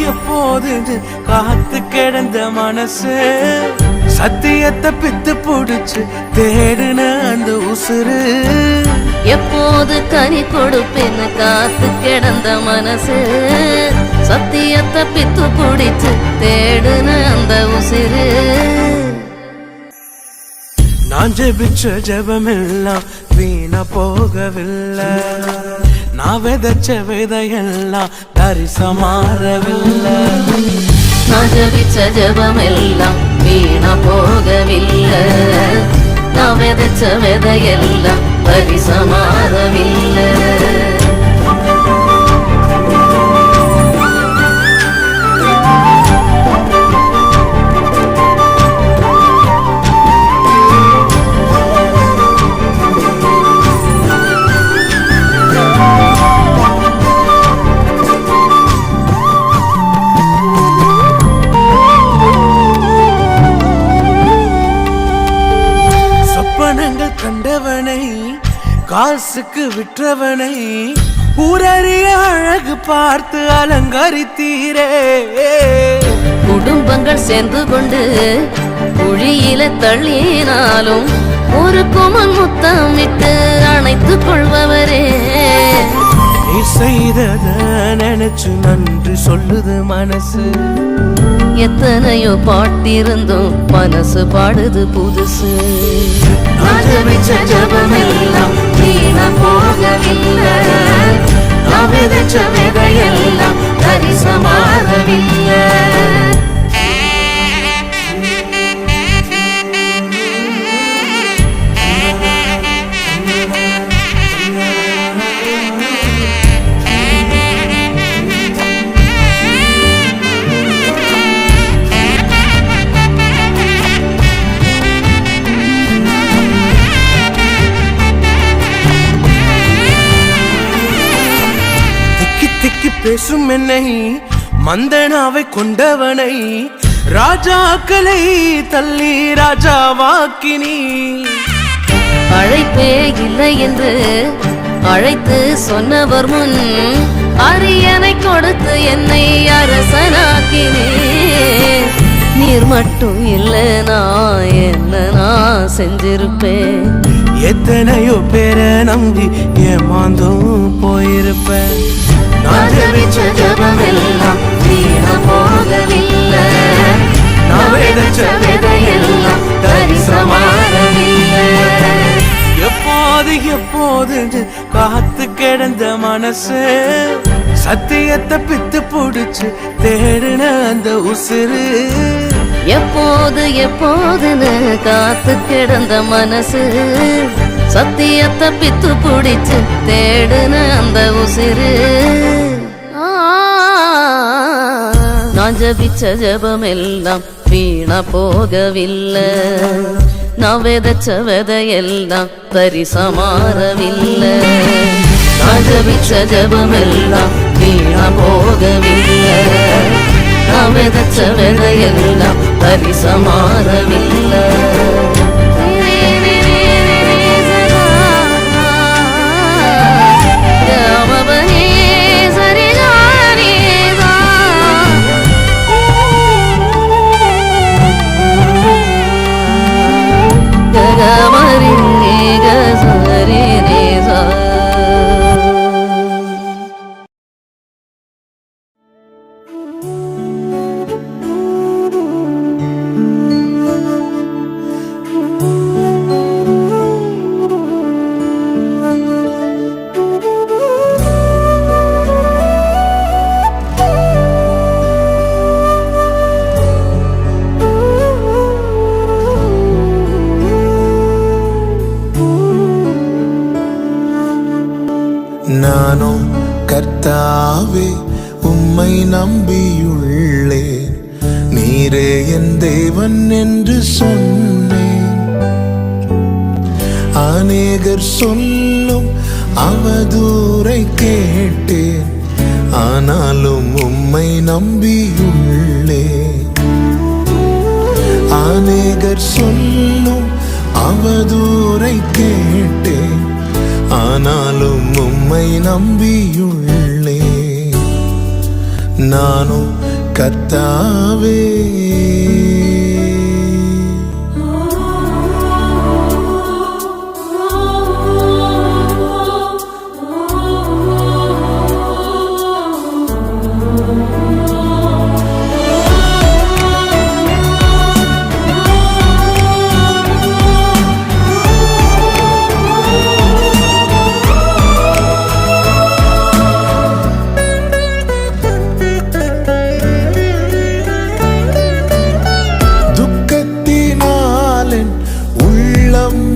எப்போது காத்து கிடந்த மனசு சத்தியத்தை பித்து புடிச்சு தேடுன அந்த உசுறு எப்போது கனி கொடுப்பேன்னு காத்து கிடந்த மனசு சத்தியத்தை பித்து புடிச்சு தேடுன அந்த உசுறு நான் ஜெபிச்ச ஜெபமெல்லாம் வீணா போகவில்லை நான் விதைச்ச விதையெல்லாம் தரிசமாறவில்லை நான் ஜெபிச்ச ஜெபமெல்லாம் வீணா போகவில்லை நான் விதைச்ச விதையெல்லாம் தரிசமாறவில்லை கண்டவனை காசுக்கு விற்றவனை ஊரறிய அழகு பார்த்து அலங்கரித்தீரே குடும்பங்கள் சேர்ந்து கொண்டு குழியில தள்ளினாலும் ஒரு குமன் முத்தமிட்டு அணைத்துக் கொள்பவரே நீ செய்தத நினைச்சு நன்றி சொல்லுது மனசு எத்தனையோ பாட்டிருந்தோம் மனசு பாடுது புதுசு ஜபமெல்லாம் வீணா போகவில்லை நான் விதைச்ச விதையெல்லாம் தரிசமாறவில்லை பேசும் என்னை மந்தனாவை கொண்டவனை ராஜாக்களை தள்ளி ராஜாவாக்கினி அழைப்பே இல்லை என்று அழைத்து சொன்னவர் முன் அரியணை கொடுத்து என்னை அரசனாக்கினே நீர் மட்டும் இல்லைனா என்ன நான் செஞ்சிருப்பேன் எத்தனையோ பேரை நம்பி ஏமாந்தும் போயிருப்பேன் நான் ஜெபிச்ச ஜெபமெல்லாம் வீணா போகவில்லை நான் விதைச்ச விதையெல்லாம் தரிசமாறவில்லை எப்போது எப்போது காத்து கிடந்த மனசு சத்தியத்தை பித்து புடிச்சு தேடுன அந்த உசுறு எப்போது எப்போதுன்னு காத்து கிடந்த மனசு சத்தியத்தை பித்து புடிச்சு தேடுன அந்த உசிறு நான் ஜபிச்ச ஜபமெல்லாம் வீணா போகவில்லை நான் விதைச்ச விதையெல்லாம் தரிசமாறவில்லை நான் ஜபிச்ச ஜபமெல்லாம் வீணா போகவில்லை நான் விதைச்ச விதையெல்லாம் தரிசமாறவில்லை நானோ கர்த்தாவே உம்மை நம்பியுள்ளேன் நீரே என் தேவன் என்று சொன்னேன் அநேகர் சொல்லும் அவதூரை கேட்டேன் ஆனாலும் உம்மை நம்பியுள்ளேன் அநேகர் சொல்லும் அவதூரை கேட்டேன் ஆனாலும் உம்மை நம்பியுள்ளேன் நானும் கர்த்தாவே.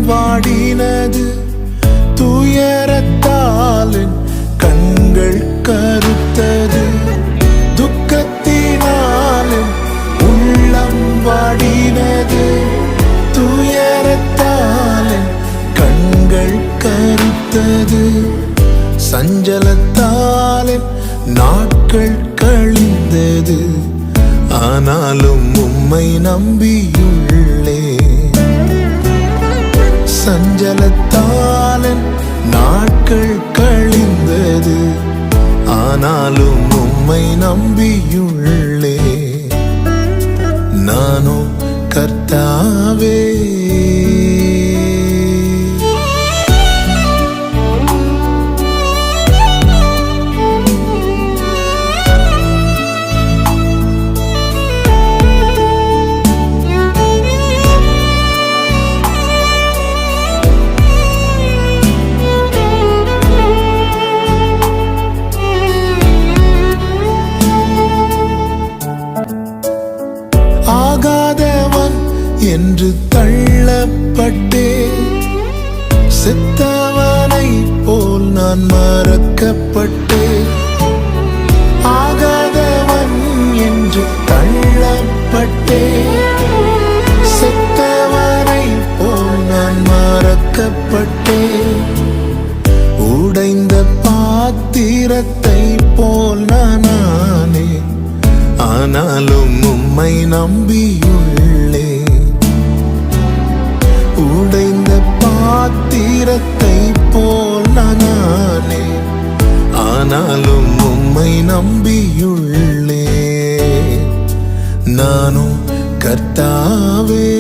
வாடினது துயரத்தாலின் கண்கள் கருத்தது. துக்கத்தினாலும் உள்ளம் வாடினது துயரத்தாலின் கண்கள் கருத்தது. சஞ்சலத்தாலின் நாட்கள் கழிந்தது. ஆனாலும் உம்மை நம்பியுள்ளே. சஞ்சலத்தாலன் நாட்கள் கழிந்தது. ஆனாலும் உம்மை நம்பியுள்ளே. நானோ கர்த்தாவே. ஆகாதவன் என்று தள்ளப்பட்டே. செத்தவனை போல் நான் மறக்கப்பட்டே. ஆகாதவன் என்று தள்ளப்பட்டே. செத்தவனை போல் நான் மறக்கப்பட்டே. உடைந்த பாத்திரத்தை போல் நானே. ஆனாலும் உம்மை நம்பியுள்ளே. உடைந்த பாத்திரத்தை போல் நானே. ஆனாலும் உம்மை நம்பியுள்ளே. நானும் கர்த்தாவே.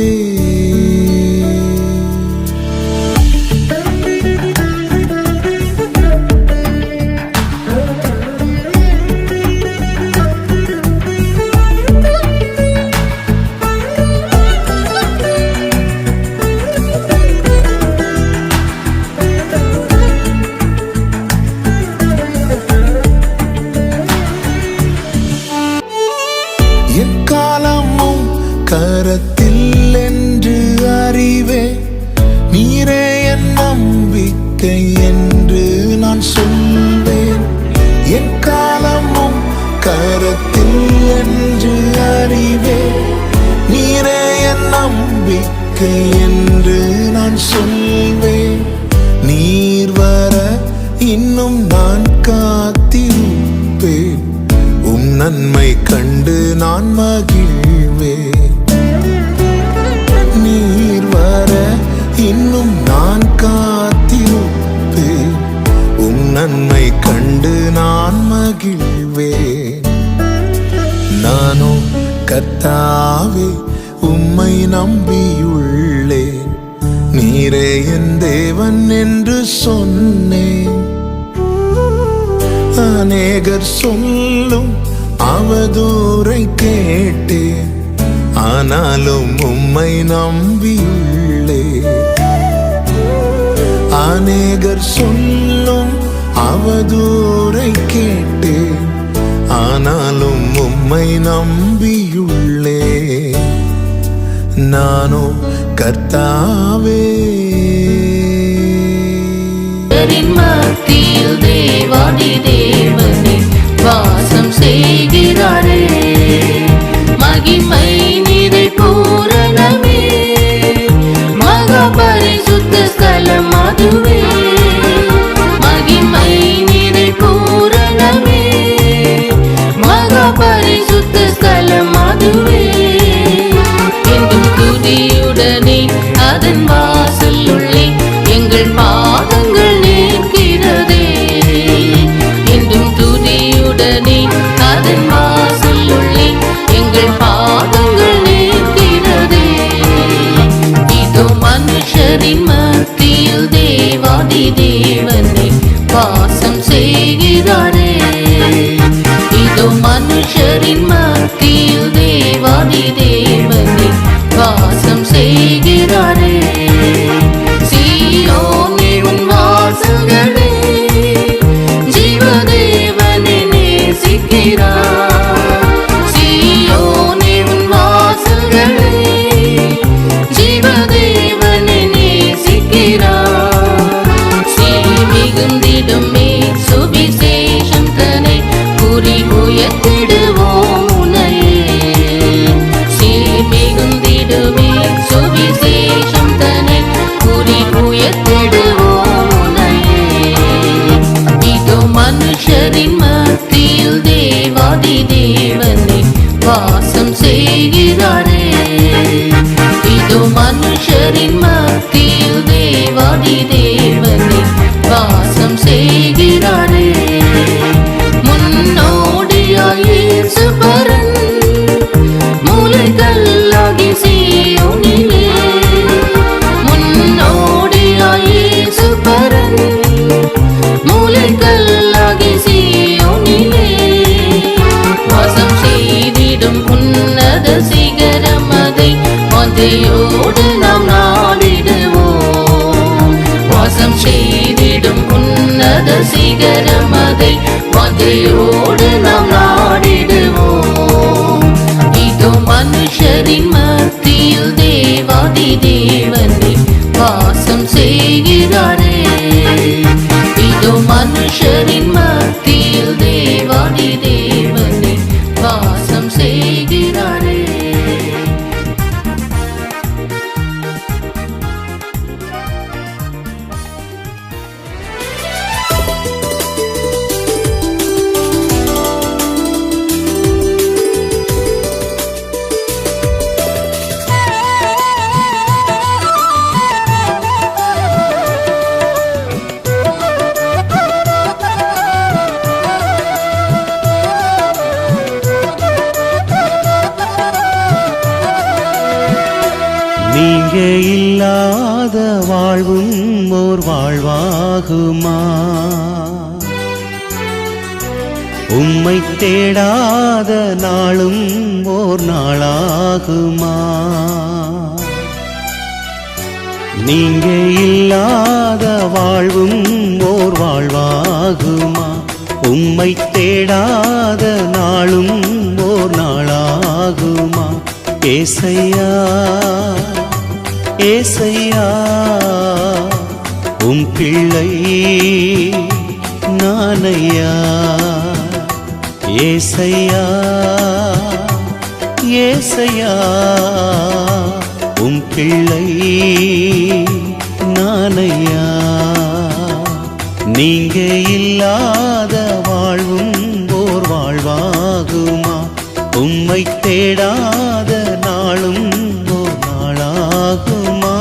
எக்காலமும் கரத்தில் என்று அறிவே. நீரே என் நம்பிக்கை என்று நான் சொல்வேன். எக்காலமும் கரத்தில் என்று அறிவே. நீரே என் நம்பிக்கை என்று நான் சொல்வேன். நீர் வர இன்னும் நான் காத்திருப்பேன். நன்மை கண்டு நான் மகிழ்வேன். நீர் வர இன்னும் நான் காத்திருப்பேன். நன்மை கண்டு நான் மகிழ்வேன். நானோ கர்த்தாவே உம்மை நம்பியுள்ளேன். நீரே என் தேவன் என்று சொன்னேன். அநேகர் சொல்லும் அவதூறை கேட்டேன். ஆனாலும் உம்மை நம்பியுள்ளே. அநேகர் சொல்லும் அவதூறை கேட்டேன். ஆனாலும் உம்மை நம்பியுள்ளே. நானோ கர்த்தாவே. மத்தியில் தேவாதி தேவனே வாசம் செய்கிறாரே. மகிமை நிறை பூரணமே. மகா பரிசுத்த ஸ்தலம் அதுவே. மகிமை நிறை பூரணமே. மகா பரிசுத்த ஸ்தலம் அதுவே. என்றும் துதியுடனே அதன் வாசல் உள்ளே எங்கள் பாதங்கள் நிற்கிறதே. என்றும் துதியுடனே அதன் வாசல் உள்ளே தேவனே வாசம் செய்கிறாரே. இதோ மனுஷரின் மத்தியில் தேவாதி தேவனே வாசம் செய்கிறாரே. சீயோனே உன் வாசல்களே ஜீவதேவனை நேசிக்கிறார். சீயோனே உன் வாசல்களே ஜீவதேவனை நேசிக்கிறார். மிகுந்திடுமே சுவிசேஷம் தனை குறி உயர்த்திடுவோம் மிகுந்திடுமே சுவிசேஷம் தனை குறி உயர்த்திடுவோம். இதோ மனுஷரின் மத்தியில் தேவாதி தேவனை வாசம் செய்கிறாரே. இதோ மனுஷரின் மத்தியில் தேவாதி தேவனை வாசம் செய்கிறாரே. முன்னோடியாய் இயேசு பரன் மூலைகல்லாகி சீயோனிலே. முன்னோடியாய் இயேசு பரன் மூலைகல்லாகி சீயோனிலே. வாசம் செய்திடும் உன்னத சிகரம் அதை வாஞ்சையோடு நாம் நாடிடுவோம். வாசம் செய்திடும் உன்னத சிகரம் அதை வாஞ்சையோடு நாம் நாடிடுவோம். இதோ மனுஷரின் மத்தியில் தேவாதி தேவனை வாசம் செய்கிறாரே. இதோ மனுஷரின் மத்தியில் தேவாதி தேவனை வாசம் செய்கிறாரே. நீங்க இல்லாத வாழ்வும் ஓர் வாழ்வாகுமா? உம்மை தேடாத நாளும் ஓர் நாளாகுமா? நீங்க இல்லாத வாழ்வும் ஓர் வாழ்வாகுமா? உம்மை தேடாத நாளும் ஓர் நாளாகுமா? ஏசையா ஏசையா உம் பிள்ளை நானையா. ஏசையா ஏசையா உம் பிள்ளை நானையா. நீங்க இல்லாத வாழ்வும் ஓர் வாழ்வாகுமா? உம்மை தேடாத நாளும் ஓர் நாளாகுமா?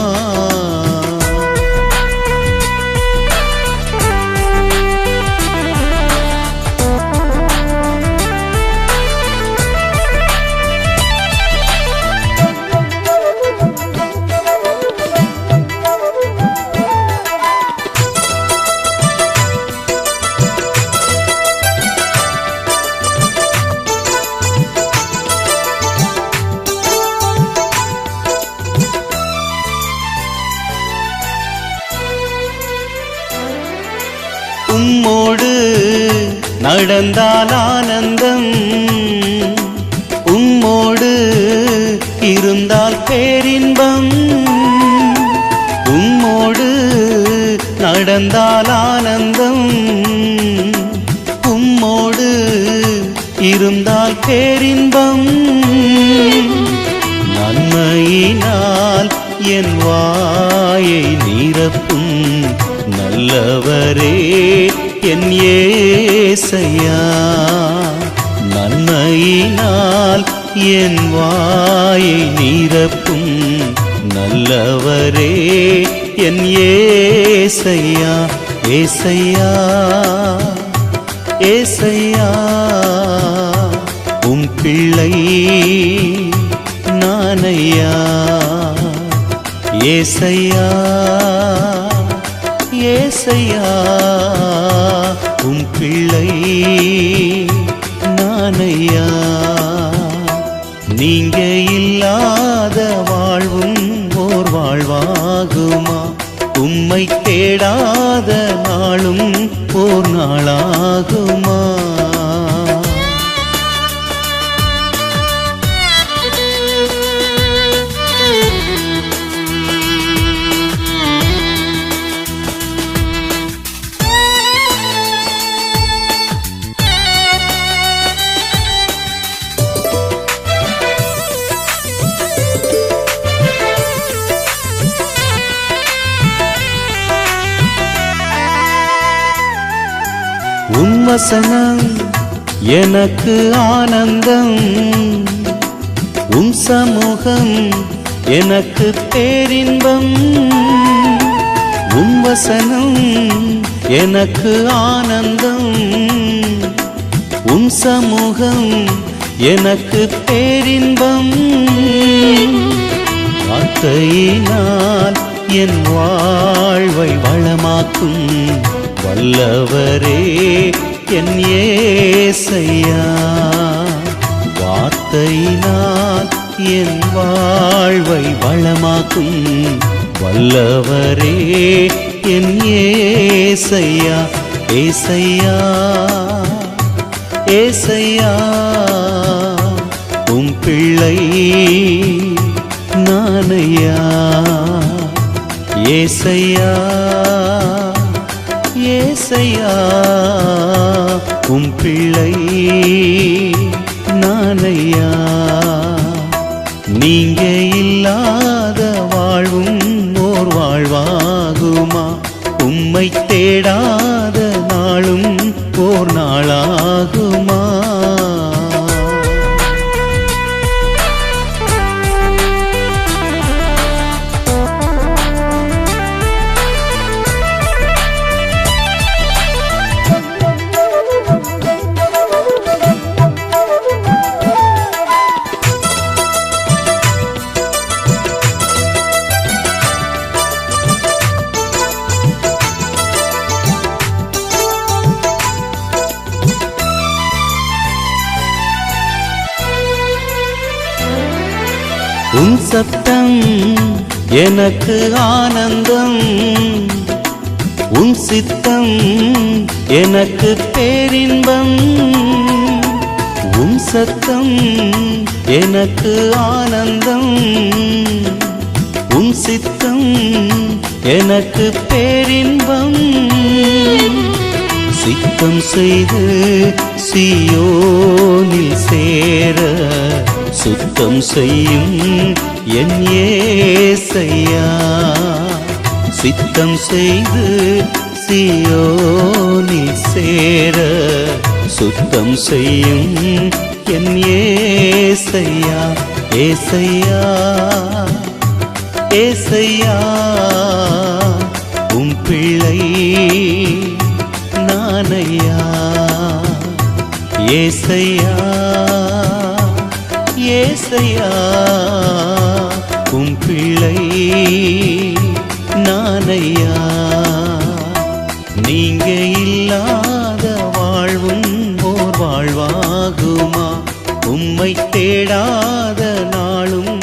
உம்மோடு நடந்தால் ஆனந்தம், உம்மோடு இருந்தால் பேரின்பம். உம்மோடு நடந்தால் ஆனந்தம், உம்மோடு இருந்தால் பேரின்பம். நன்மையினால் என் வாயை நிரப்பும் நல்லவரே என் ஏசையா. நன்மையினால் என் வாயை நிரப்பும் நல்லவரே என் ஏசையா. ஏசையா ஏசையா உம் பிள்ளை நானையா. ஏசையா ஏசையா உம் பிள்ளை நானையா. நீங்க இல்லாத வாழ்வும் ஓர் வாழ்வாகுமா? உம்மை தேடாத நாளும் ஓர் நாளாகுமா? உன் வசனம் எனக்கு ஆனந்தம், உன் சமூகம் எனக்கு பேரின்பம். உன் வசனம் எனக்கு ஆனந்தம், உன் சமூகம் எனக்கு பேரின்பம். வார்த்தையினால் என் வாழ்வை வளமாக்கும் வல்லவரே என் ஏசையா. வார்த்தையினால் என் வாழ்வை வளமாக்கும் வல்லவரே என் ஏசையா. ஏசையா ஏசையா உம் பிள்ளை நானையா. ஏசையா ஏசையா உம் பிள்ளை நானையா. நீங்க இல்லாத வாழ்வும் ஓர் வாழ்வாகுமா? உம்மை தேடாத நாளும் ஓர் நாளாகுமா? உன் சத்தம் எனக்கு ஆனந்தம், உன் சித்தம் எனக்கு பேரின்பம். உன் சத்தம் எனக்கு ஆனந்தம், உன் சித்தம் எனக்கு பேரின்பம். சித்தம் செய்து சீயோனில் சேர சுத்தம் செய்யும் என் ஏசையா. சித்தம் செய்து சீயோனில் சேர சுத்தம் செய்யும் என் ஏசையா. ஏசையா ஏசையா உம் பிள்ளை நானையா. ஏசையா ஏசையா உம் பிள்ளை நானையா. நீங்க இல்லாத வாழ்வும் ஓர் வாழ்வாகுமா? உம்மை தேடாத நாளும்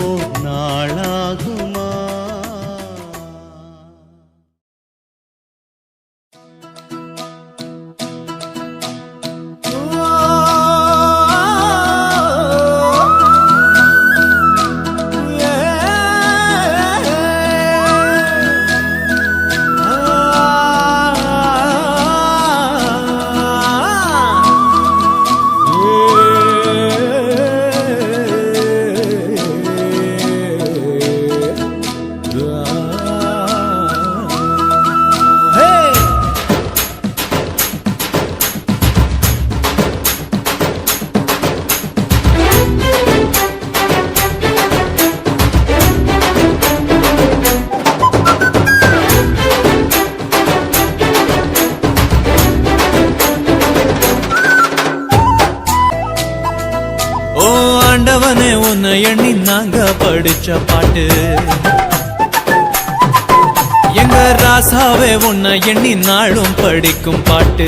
ஓர் நாளாகுமா? ஆண்டவனே உன்னை எண்ணி நாங்க படிச்ச பாட்டு எங்க ராசாவே உன்னை எண்ணி நாளும் படிக்கும் பாட்டு.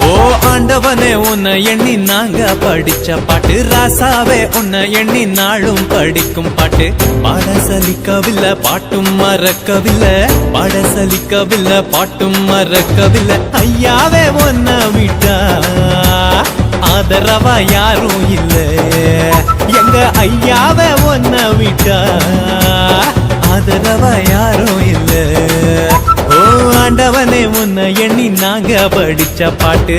ஓ ஆண்டவனே உன்னை எண்ணி நாங்க படிச்ச பாட்டு. ராசாவே உன்னை எண்ணி நாளும் படிக்கும் பாட்டு. பாட சலிக்கவில்லை பாட்டும் மறக்கவில்லை, பாட சலிக்கவில்லை பாட்டும் மறக்கவில்லை. ஐயாவே உன்னை விட்டா ஆதரவா யாரும் இல்ல. எங்க ஐயாவே உன்னை விட்டா ஆதரவா யாரும் இல்ல. ஓ ஆண்டவனே உன்னை எண்ணி நாங்க படிச்ச பாட்டு.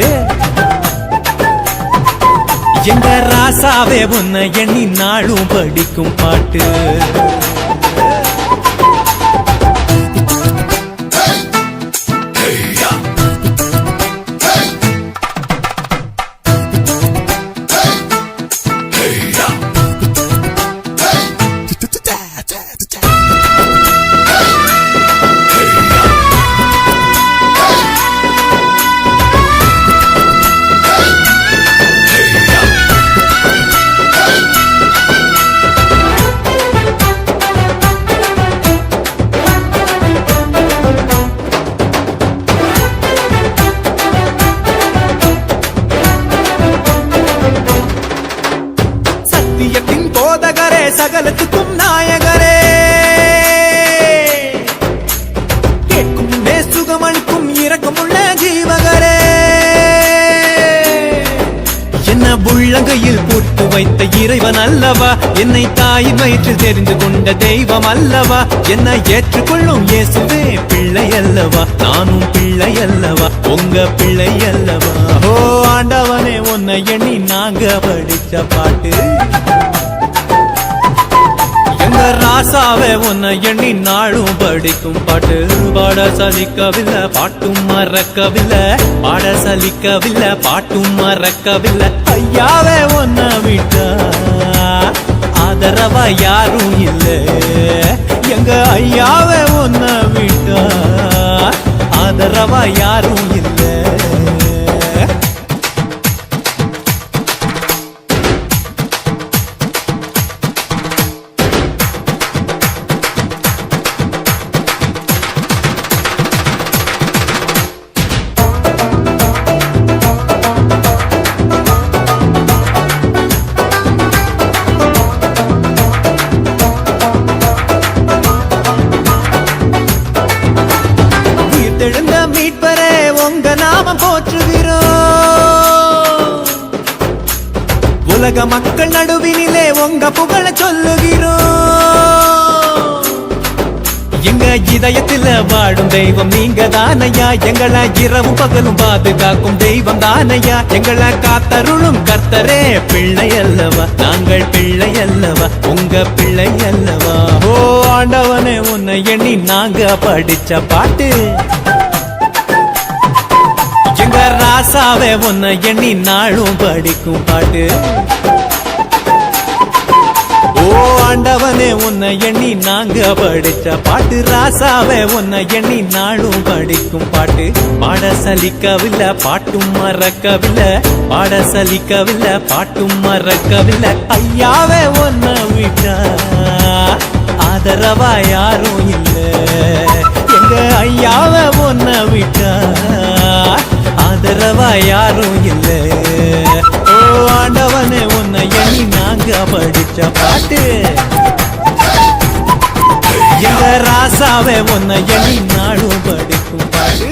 எங்க ராசாவே உன்னை எண்ணி நாளும் படிக்கும் பாட்டு. போதகரே சகலத்துக்கும் நாயகரே, கேட்கும் சுகமளிக்கும் இரக்கமுள்ள ஜீவகரே. என்ன உள்ளங்கையில் போட்டு வைத்த இறைவன் அல்லவா, என்னை தாயின் வயிற்றில் தெரிந்து கொண்ட தெய்வம் அல்லவா. என்னை ஏற்றுக்கொள்ளும் இயேசுவே பிள்ளை அல்லவா, நானும் பிள்ளை அல்லவா, உங்க பிள்ளை அல்லவா. ஓ ஆண்டவனே உன்னை எண்ணி நாங்க படிச்ச பாட்டு. எங்க ராசாவே உன்னை எண்ணி நாளும் படிக்கும் பாட்டு. பாட சலிக்கவில்லை பாட்டும் மறக்கவில்லை, பாட சலிக்கவில்லை பாட்டும் மறக்கவில்லை. ஐயாவே உன்னை விட்டா ஆதரவா யாரும் இல்ல. எங்க ஐயாவே உன்னை விட்டா ஆதரவா யாரும் இல்ல. எழுந்த மீட்பரே உங்க நாமம் போற்றுகிறோம். உலக மக்கள் நடுவினிலே உங்க புகழ சொல்லுகிறோம். எங்க இதயத்தில் வாடும் தெய்வம் நீங்க தானையா, எங்களை இரவும் பகலும் பாதுகாக்கும் தெய்வம் தானையா. எங்களை காத்தருளும் கர்த்தரே பிள்ளை அல்லவா, நாங்கள் பிள்ளை அல்லவா, உங்க பிள்ளை அல்லவா. ஓ ஆண்டவனே உன்னை எண்ணி நாங்க படிச்ச பாட்டு. எங்க ராசாவே உன்னை எண்ணி நாளும் படிக்கும் பாட்டு. ஓ ஆண்டவனே உன்னை எண்ணி நாங்க படிச்ச பாட்டு. ராசாவே உன்னை எண்ணி நாளும் படிக்கும் பாட்டு. பாட சலிக்கவில்லை பாட்டும் மறக்கவில்லை, பாட சலிக்கவில்லை பாட்டும் மறக்கவில்லை. ஐயாவே உன்னை விட்டா ஆதரவா யாரும் இல்ல. எங்க ஐயாவே உன்னை விட்டா ஆதரவா யாரும் இல்ல. ஓ ஆண்டவனே உன்னை எண்ணி நாங்க படிச்ச பாட்டு. எங்க ராசாவே உன்னை எண்ணி நாளும் படிக்கும் பாட்டு.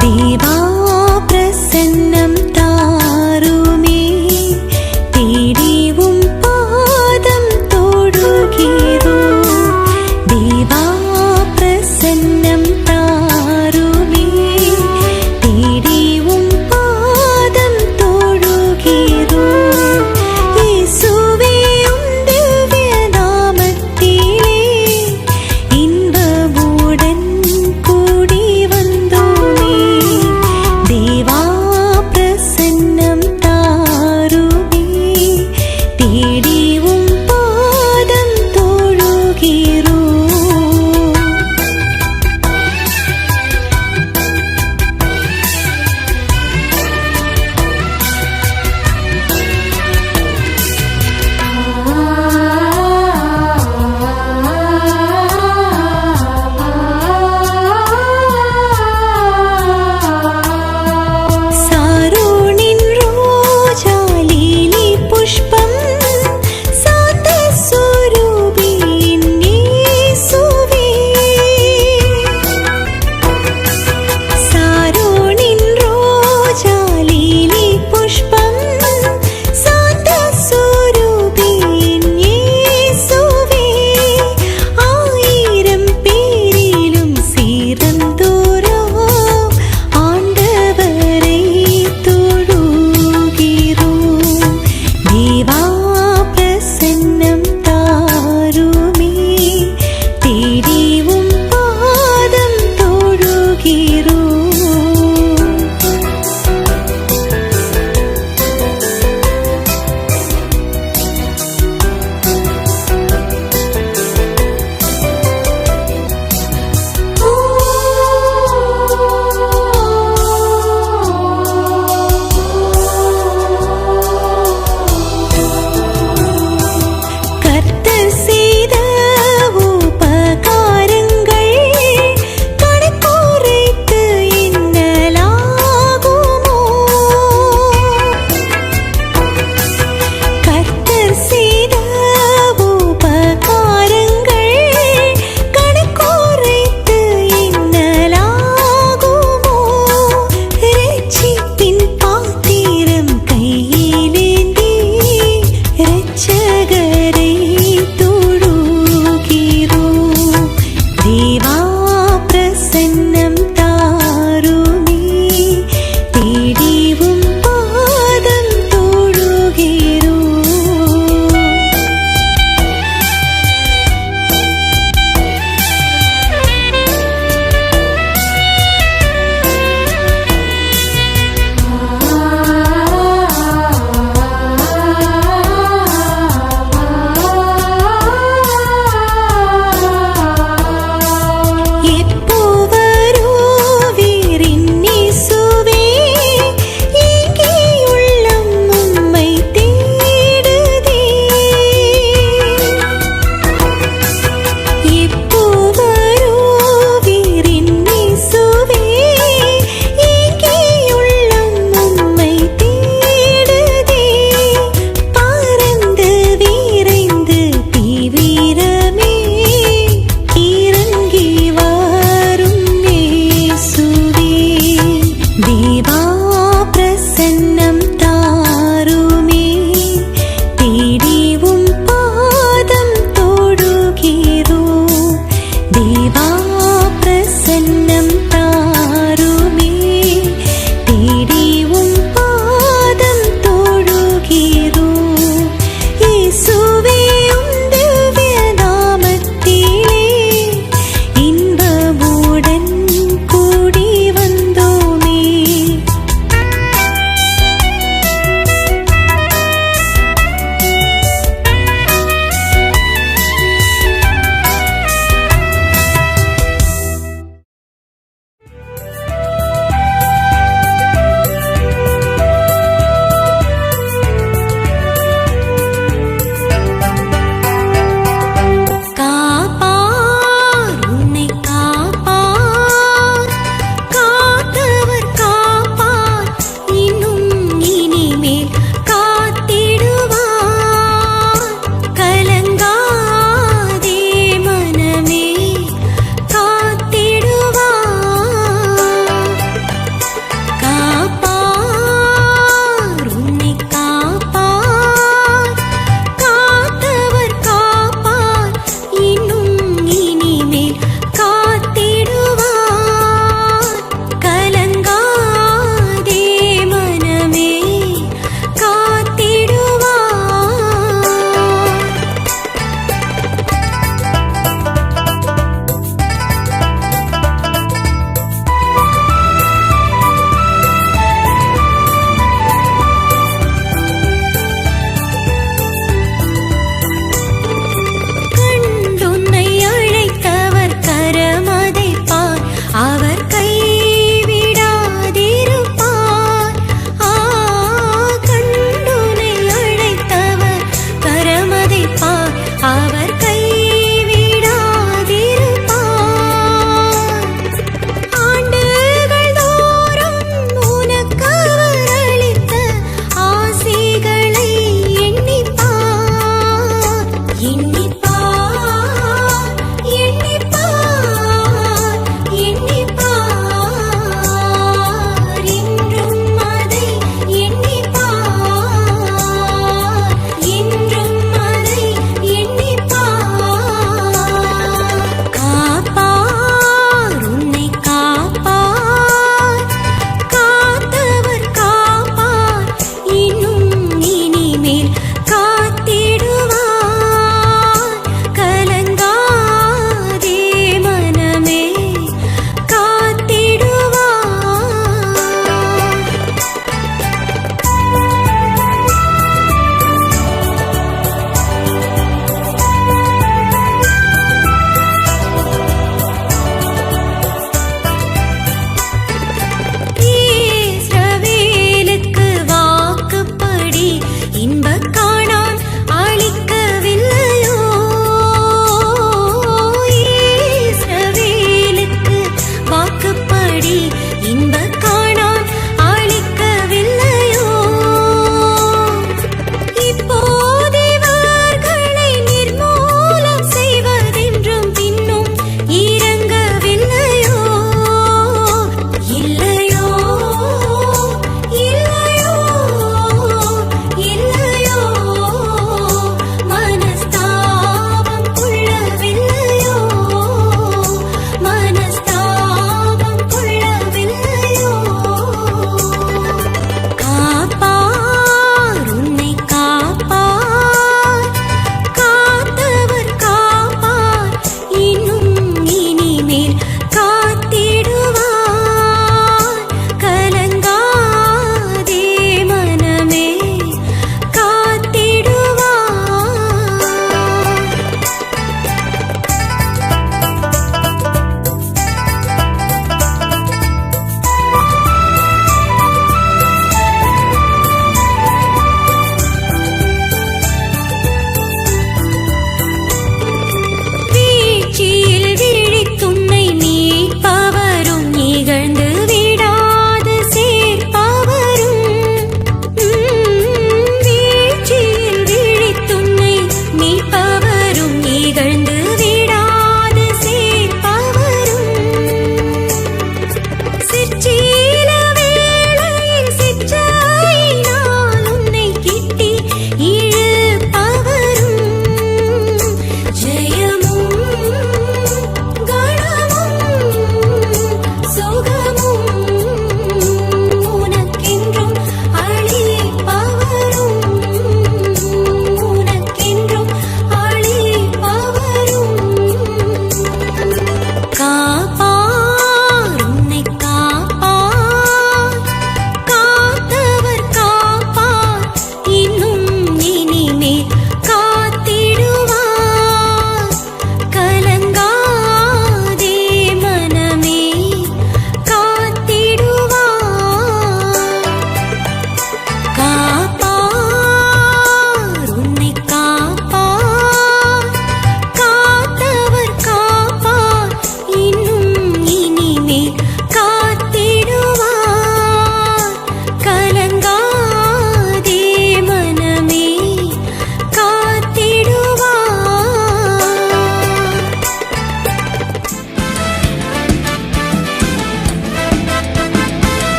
देवा प्रसन्नं तारुमे तेरी पादं तोडुगिरो. देवा प्रसन्नं तारुमे तेरी पादं तोडुगिरो. येसुवे दिव्य नामत्तिले इன்பமுடன்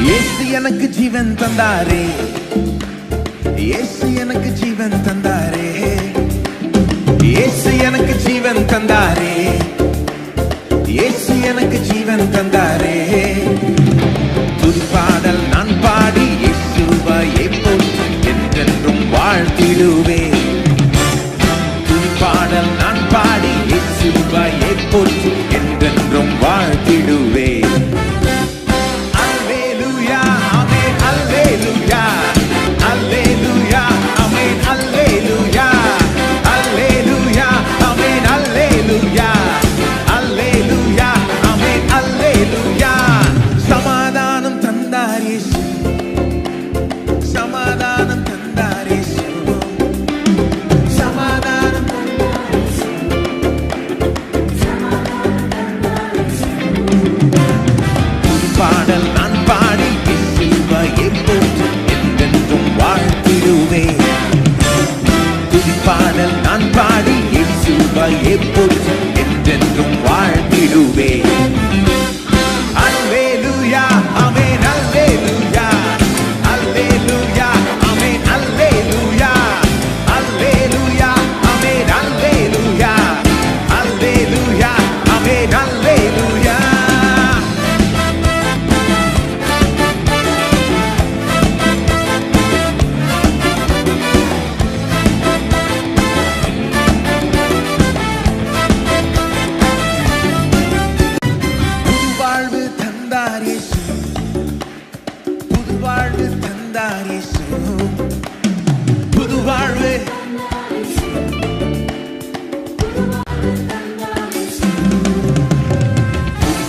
இயேசு எனக்கு ஜீவன் தந்தாரே, இயேசு எனக்கு ஜீவன் தந்தாரே, இயேசு எனக்கு ஜீவன் தந்தாரே, இயேசு எனக்கு ஜீவன் தந்தாரே. துதிப்பாடல் நான் பாடி இயேசுவையே போற்றி என்றென்றும் வாழ்த்திடுவேன். துதிப்பாடல் நான் பாடி இயேசுவையே போற்றி என்றென்றும் வாழ்த்திடுவேன். அல்லேலூயா ஆமென் அல்லேலூயா, அல்லேலூயா ஆமென் அல்லேலூயா, அல்லேலூயா ஆமென் அல்லேலூயா, அல்லேலூயா ஆமென் அல்லேலூயா. சமாதானம் தந்தார் இயேசு, சமாதானம் தந்தார் இயேசு, சமாதானம் தந்தார் இயேசு. பாடல் நான் பாடி இயேசுவையே போற்றி என்றென்றும் வாழ்த்திடுவேன். துதிப்பாடல் நான் பாடி இயேசுவையே போற்றி என்றென்றும் வாழ்த்திடுவேன். அல்லேலூயா ஆமென் அல்லேலூயா, அல்லேலூயா ஆமென் அல்லேலூயா, அல்லேலூயா ஆமென் அல்லேலூயா, அல்லேலூயா ஆமென் அல்லேலூயா. வாழ்வு தந்தார் இயேசு, புது வாழ்வு தந்தார் இயேசு, புது வாழ்வு.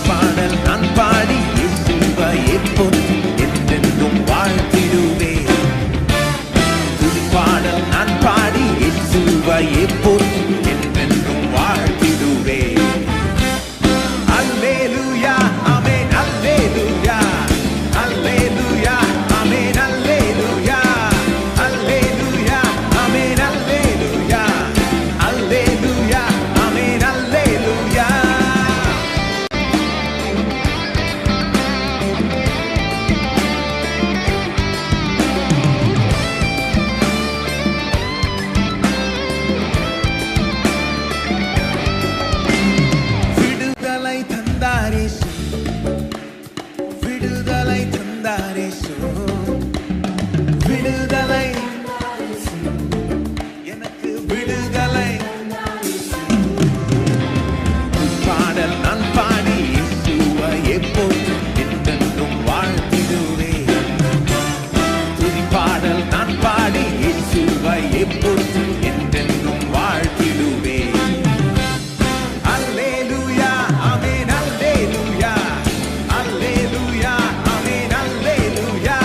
பாடல் நான் பாடி இயேசுவையே போற்றி என்றென்றும் வாழ்த்திடுவேன். துதிப்பாடல் நான் பாடி இயேசுவையே போற்றி என்றென்றும் வாழ்த்திடுவேன். அல்லேலூயா ஆமென் அல்லேலூயா, அல்லேலூயா ஆமென் அல்லேலூயா, அல்லேலூயா ஆமென் அல்லேலூயா, அல்லேலூயா ஆமென் அல்லேலூயா. விடுதலை தந்தார் இயேசு, விடுதலை தந்தார் இயேசு, விடுதலை எனக்கு விடுதலை. பாடல் நான் பாடி இயேசுவையே போற்றி என்றென்றும் வாழ்த்திடுவேன். துதிப்பாடல் நான் பாடி இயேசுவையே போற்றி என்றென்றும் வாழ்த்திடுவேன். அல்லேலூயா ஆமென் அல்லேலூயா, அல்லேலூயா ஆமென் அல்லேலூயா,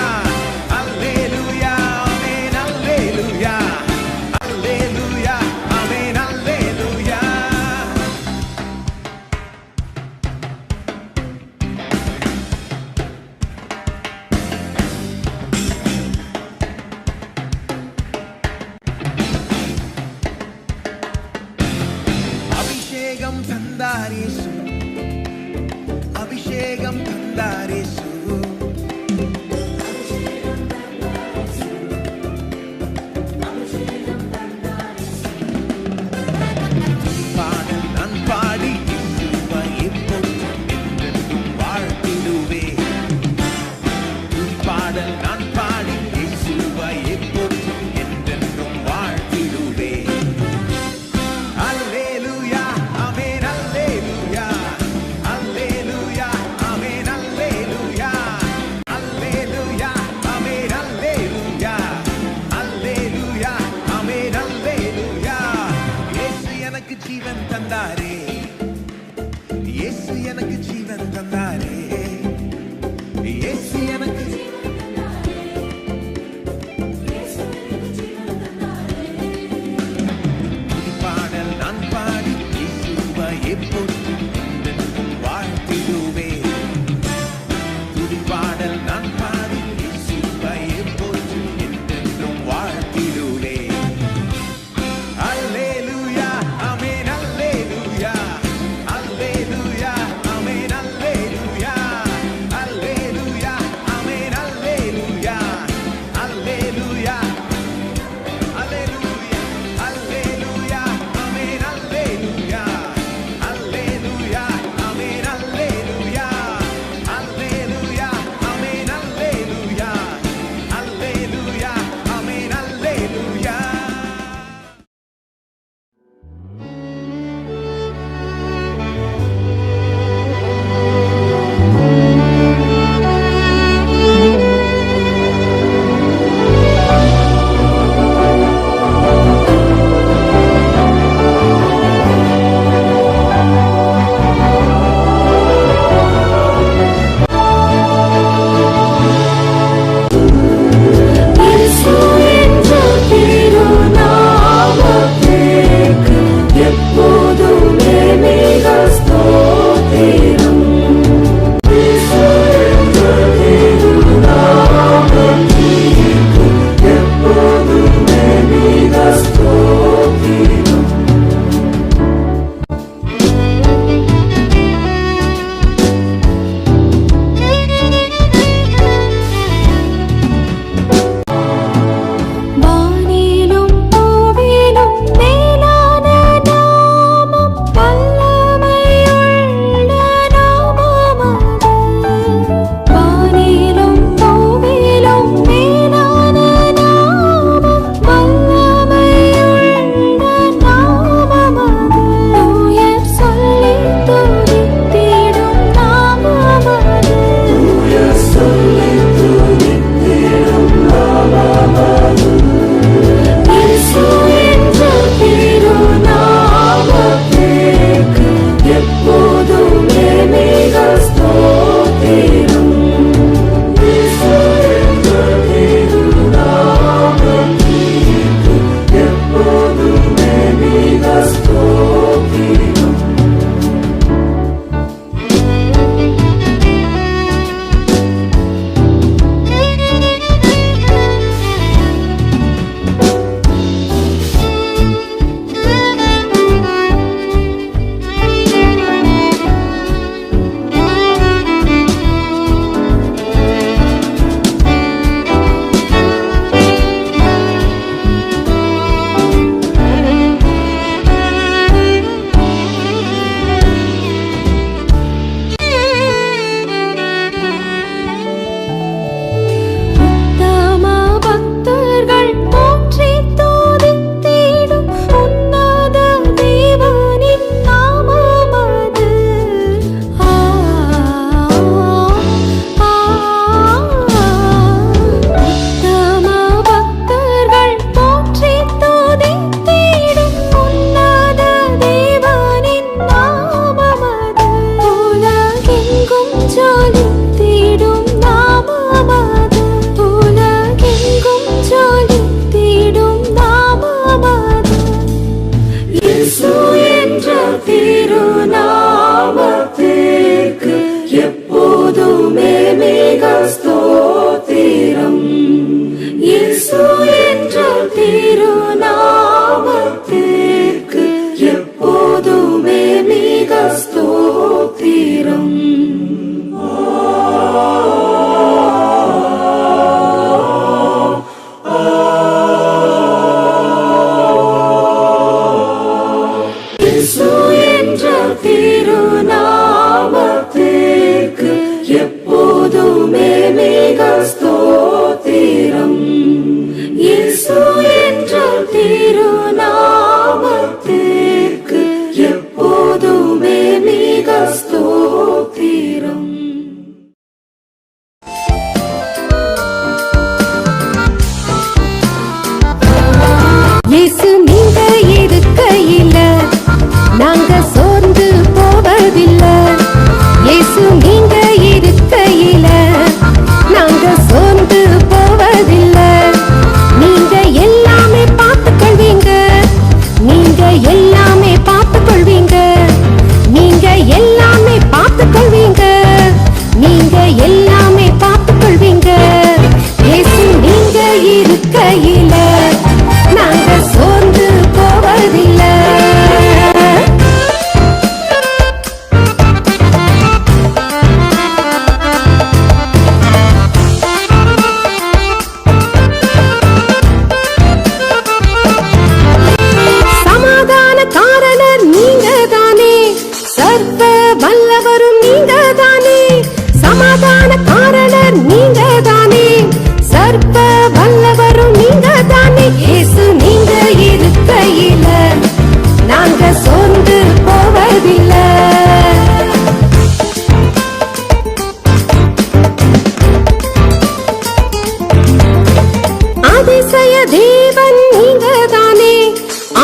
அதிசய தேவன் நீங்க தானே,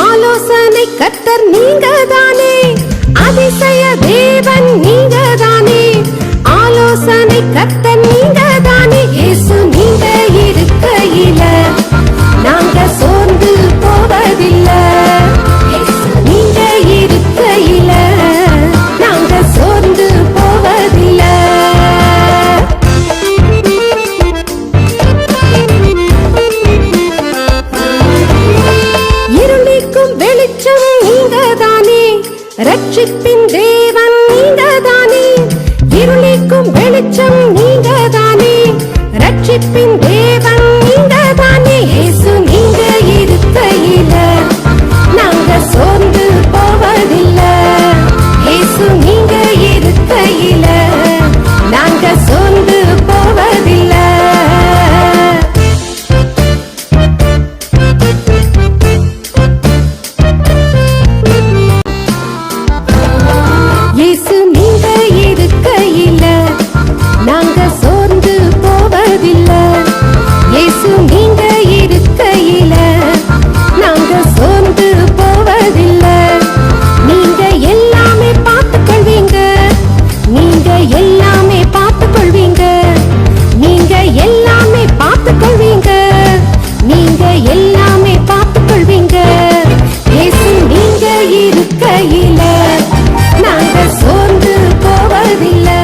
ஆலோசனை கர்த்தர் நீங்க தானே. அதிசய தேவன் நீங்க தானே, ஆலோசனை கர்த்தர் நீங்க தானே. இயேசு நீங்க இருக்கையில நாங்க சோர்ந்து போவதில்லை. நீங்க இருக்கையில நாங்க சோர்ந்து போவதில்லை. இருளிக்கும் வெளிச்சம் நீங்க தானே, ரட்சிப்பின் தேவன் நீங்க தானே. இருளிக்கும் வெளிச்சம் நீங்க தானே, ரட்சிப்பின் தேவன் நீங்க தானே. இயேசு நீங்க இருக்கையில நாங்க சோர்ந்து போவதில்லை. இயேசு நீங்க இருக்கையில நாங்க சோர்ந்து போவதில்லை. இயேசு நீங்க இருக்கையில நாங்க சோர்ந்து போவதில்லை. இயேசு நீங்க இருக்கையில நாங்க சோர்ந்து போவதில்லை. நீங்க எல்லாமே பார்த்துக் கொள்வீங்க, நீங்க எல்லாமே பார்த்துக் கொள்வீங்க, நீங்க எல்லாமே பார்த்துக் கொள்வீங்க, நீங்க எல்லாமே பார்த்துக் கொள்வீங்க. இயேசு நீங்க இருக்கையில நாங்க சோர்ந்து போவதில்லை.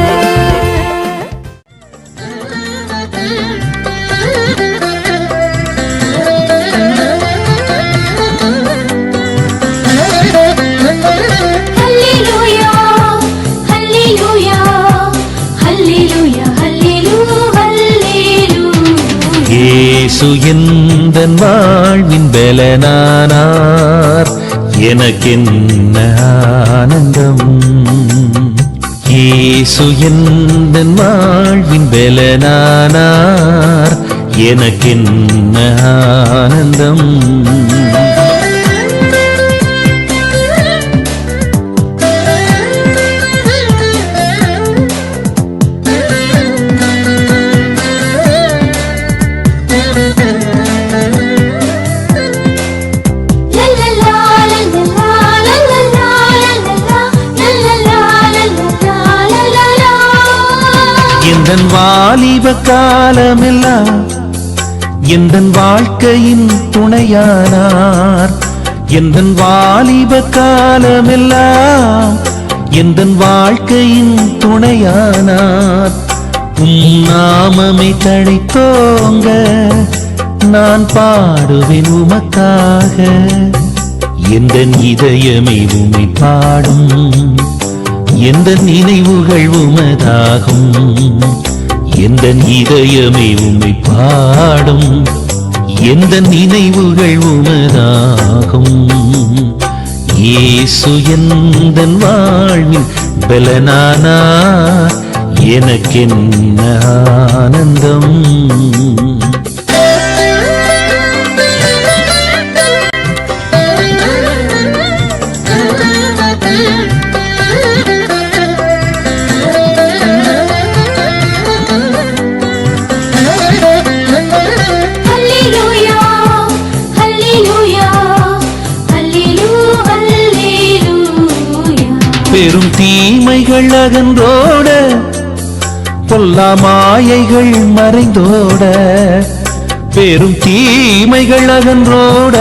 ஹல்லேலூயா ஹல்லேலூயா ஹல்லேலூயா ஹல்லேலூயா. இயேசு எந்தன் வாழ்வின் பலனானார், எனக்கென்ன ஆனந்தம். இயேசு எந்தன் வாழ்வின் பலனானார், எனக்கென்ன ஆனந்தம். எந்தன் வாலிப காலமெல்லாம் எந்தன் வாழ்க்கையின் துணையானார். எந்தன் வாலிப காலமெல்லாம் எந்தன் வாழ்க்கையின் துணையானார். நாமமே தழைத்தோங்க நான் பாடுவேன் உமக்காக. எந்தன் இதயமே உம்மை பாடும், எந்த நினைவுகள் உமதாகும். எந்த இதயமே உம்மை பாடும், எந்த நினைவுகள் உமதாகும். இயேசு எந்தன் வாழ்வில் பலனானார், எனக்கென்ன ஆனந்தம். ஹல்லேலூயா ஹல்லேலூயா ஹல்லேலூயா. பெரும் தீமைகள் அகன்றோட, பொல்லா மாயைகள் மறைந்தோட. பெரும் தீமைகள் அகன்றோட,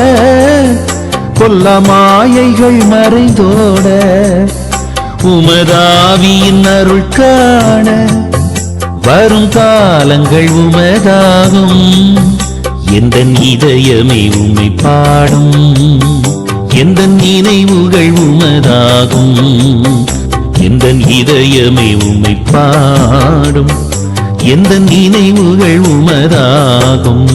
பொல்லா மாயைகள் மறைந்தோட. உமதாவியின் அருள் காண வரும் காலங்கள் உமதாகும். எந்த இதயமே உம்மை பாடும், எந்த நினைவுகள் உமதாகும். எந்த இதயமே உம்மை பாடும், எந்த நினைவுகள் உமதாகும்.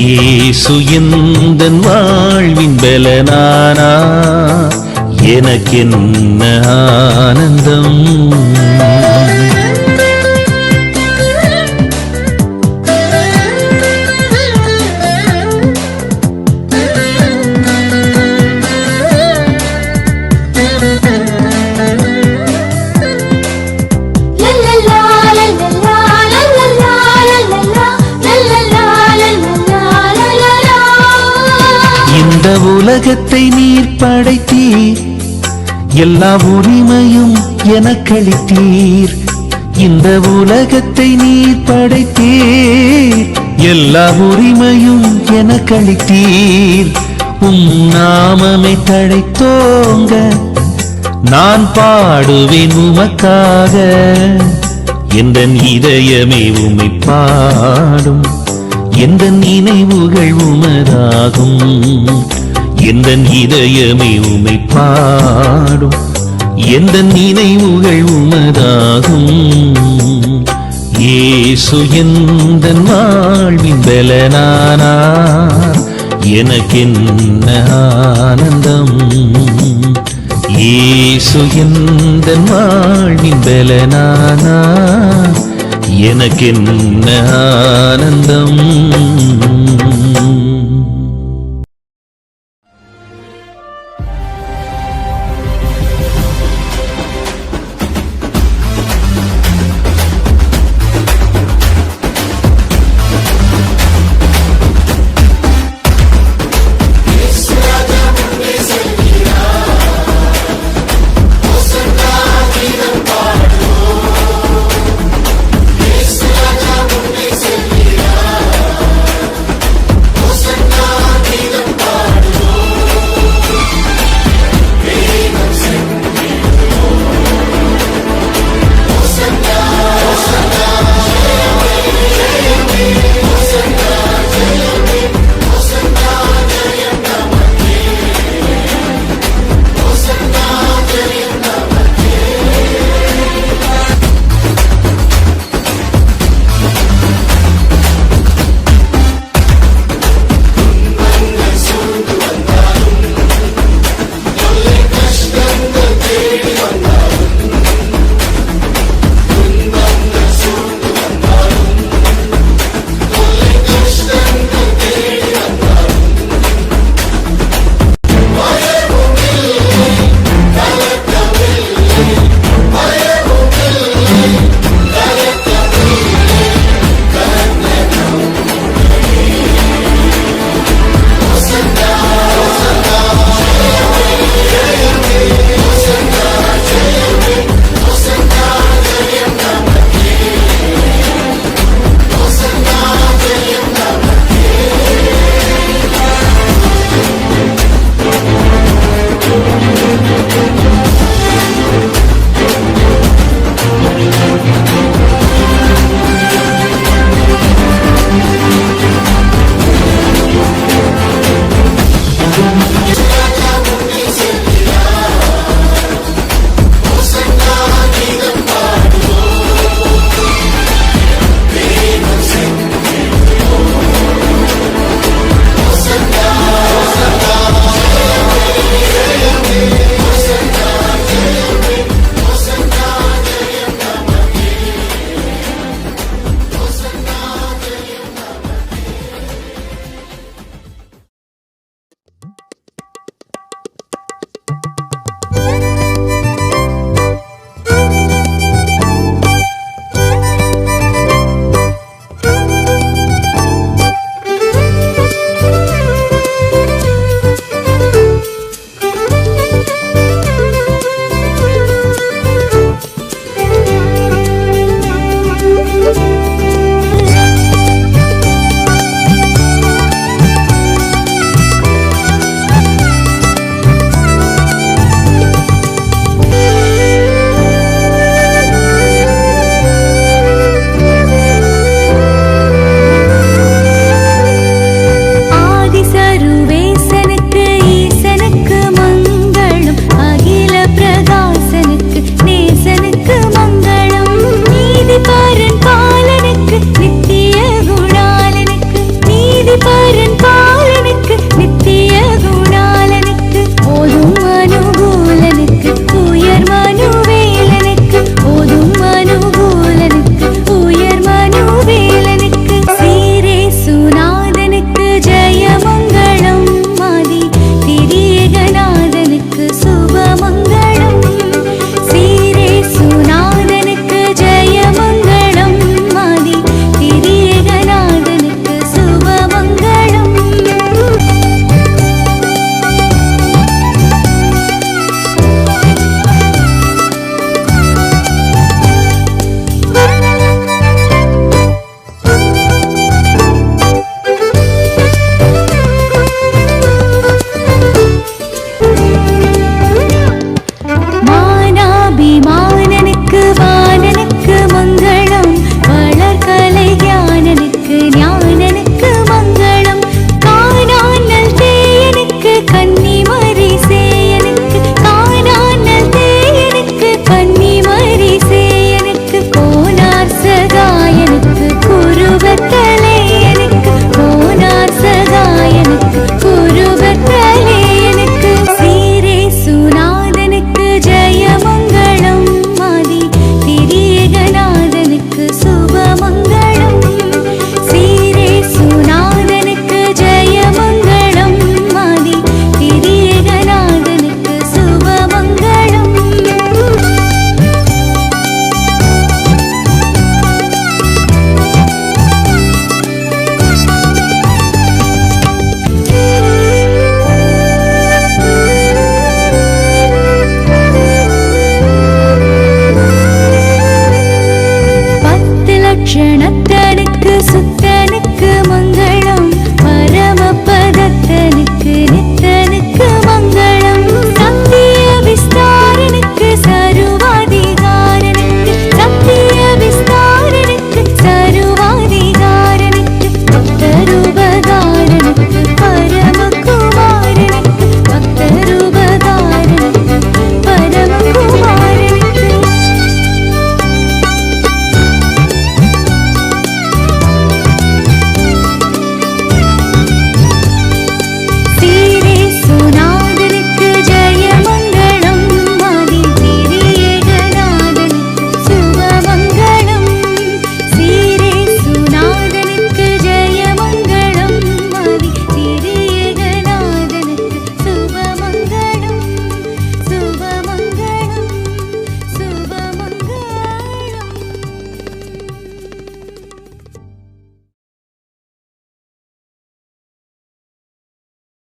இயேசு எந்தன் வாழ்வின் பலனானா, எனக்கென்ன ஆனந்தம். la la la la la la la la la la la la la la உலகத்தை நீர் படைத்தீர், எல்லா உரிமையும் எனக்களித்தீர். இந்த உலகத்தை நீர் படைத்தீர், எல்லா உரிமையும் எனக்களித்தீர். நாமமே தழைத்தோங்க நான் பாடுவேன் உமக்காக. எந்த இதயமே உம்மை பாடும், எந்த நினைவுகள் உமதாகும். எந்த இதயமே உம்மை பாடும், எந்த நினைவுகள் உமதாகும். இயேசு எந்தன் வாழ்வின் பலனானார், எனக்கென்ன ஆனந்தம். இயேசு எந்தன் வாழ்வின் பலனானார், எனக்கென்ன ஆனந்தம்.